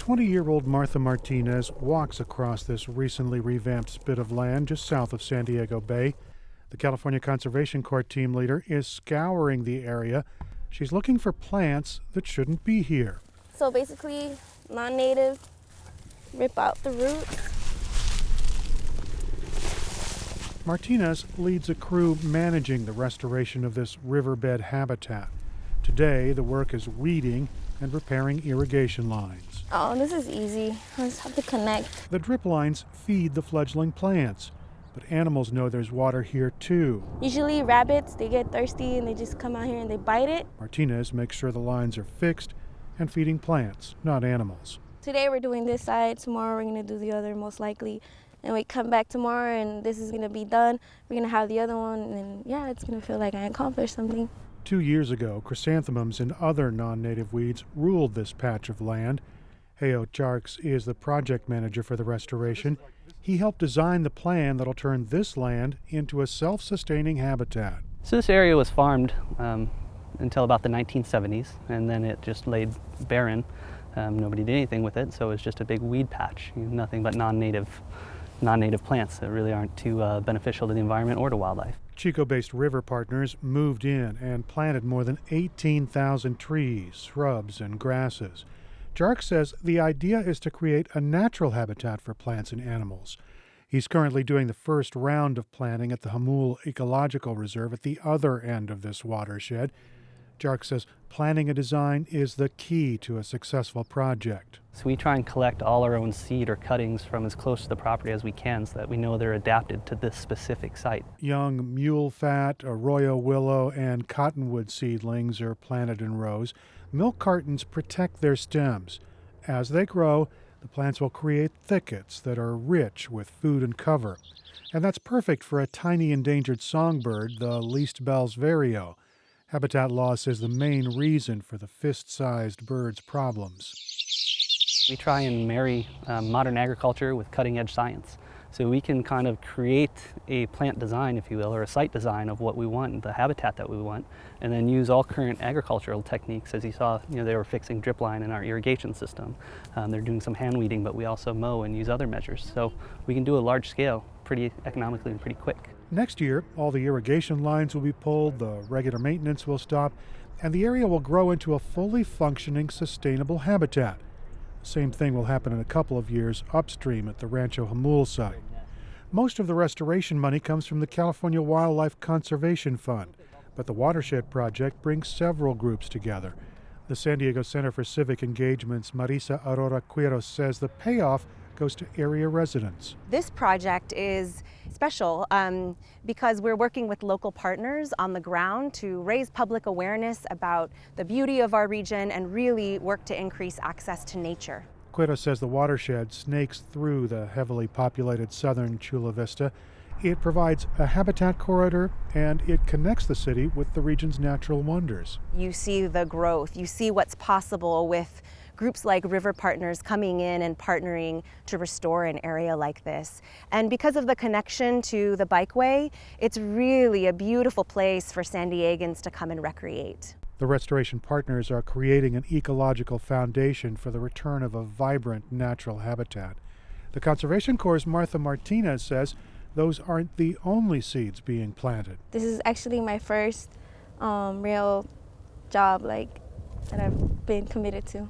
20-year-old Martha Martinez walks across this recently revamped spit of land just south of San Diego Bay. The California Conservation Corps team leader is scouring the area. She's looking for plants that shouldn't be here. So basically, non-native, rip out the roots. Martinez leads a crew managing the restoration of this riverbed habitat. Today, the work is weeding and repairing irrigation lines. Oh, this is easy. I just have to connect. The drip lines feed the fledgling plants, but animals know there's water here too. Usually rabbits, they get thirsty and they just come out here and they bite it. Martinez makes sure the lines are fixed and feeding plants, not animals. Today we're doing this side, tomorrow we're gonna do the other most likely. And we come back tomorrow and this is gonna be done. We're gonna have the other one and yeah, it's gonna feel like I accomplished something. 2 years ago, chrysanthemums and other non-native weeds ruled this patch of land. Heo Charks is the project manager for the restoration. He helped design the plan that'll turn this land into a self-sustaining habitat. So this area was farmed until about the 1970s, and then it just laid barren. Nobody did anything with it, so it was just a big weed patch, nothing but non-native plants that really aren't too beneficial to the environment or to wildlife. Chico-based River Partners moved in and planted more than 18,000 trees, shrubs, and grasses. Jark says the idea is to create a natural habitat for plants and animals. He's currently doing the first round of planting at the Jamul Ecological Reserve at the other end of this watershed. Jark says planning a design is the key to a successful project. So we try and collect all our own seed or cuttings from as close to the property as we can so that we know they're adapted to this specific site. Young mule fat, arroyo willow, and cottonwood seedlings are planted in rows. Milk cartons protect their stems. As they grow, the plants will create thickets that are rich with food and cover. And that's perfect for a tiny endangered songbird, the least bell's vireo. Habitat loss is the main reason for the fist-sized bird's problems. We try and marry modern agriculture with cutting-edge science. So we can kind of create a plant design, if you will, or a site design of what we want, the habitat that we want, and then use all current agricultural techniques. As you saw, they were fixing drip line in our irrigation system. They're doing some hand weeding, but we also mow and use other measures. So we can do a large scale pretty economically and pretty quick. Next year, all the irrigation lines will be pulled, the regular maintenance will stop, and the area will grow into a fully functioning, sustainable habitat. The same thing will happen in a couple of years upstream at the Rancho Jamul site. Most of the restoration money comes from the California Wildlife Conservation Fund, but the Watershed Project brings several groups together. The San Diego Center for Civic Engagement's Marisa Aurora Quiros says the payoff goes to area residents. This project is special because we're working with local partners on the ground to raise public awareness about the beauty of our region and really work to increase access to nature. Quiros says the watershed snakes through the heavily populated southern Chula Vista. It provides a habitat corridor and it connects the city with the region's natural wonders. You see the growth, you see what's possible with groups like River Partners coming in and partnering to restore an area like this. And because of the connection to the bikeway, it's really a beautiful place for San Diegans to come and recreate. The restoration partners are creating an ecological foundation for the return of a vibrant natural habitat. The Conservation Corps' Martha Martinez says those aren't the only seeds being planted. This is actually my first real job that I've been committed to.